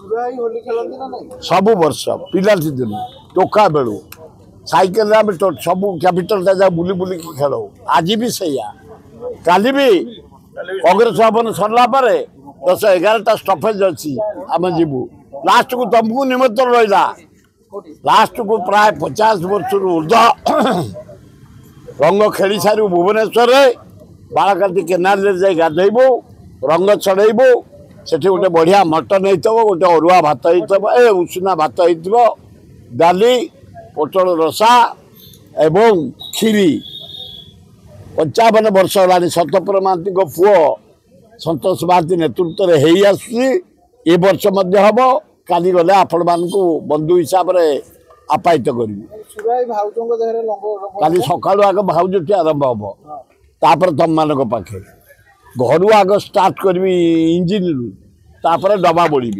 सब वर्ष पिला दिन टोका बेलू साइकेल सब कैपिटल जा बुली बुली खेल आज भी सैया काली भी कांग्रेस भवन सरला 10-11टा स्टपेज अच्छी आम जीवु लास्ट को तुमको निमंत्रण रहा लास्ट को प्राय 50 वर्ष ऊर्ध रंग खेली सारू भुवनेश्वर बालाकाटी केनाल जा गाधेबू रंग चढ़ेबू से गोटे बढ़िया मटन हो गोटे अरुआ भात हो उषुना भात हो डाली पोटल रसा एवं खीरी 55 वर्ष है सतपुर महांती पुओ संतोष महांती नेतृत्व में हो वर्ष हम काली गले आपण मान बंधु हिसाब से आपायित करी काली सका आग भाउजी आरंभ हम तापर तुम मान पाखे घर आग स्टार्ट करी इंजिन रू तापर डबा बोली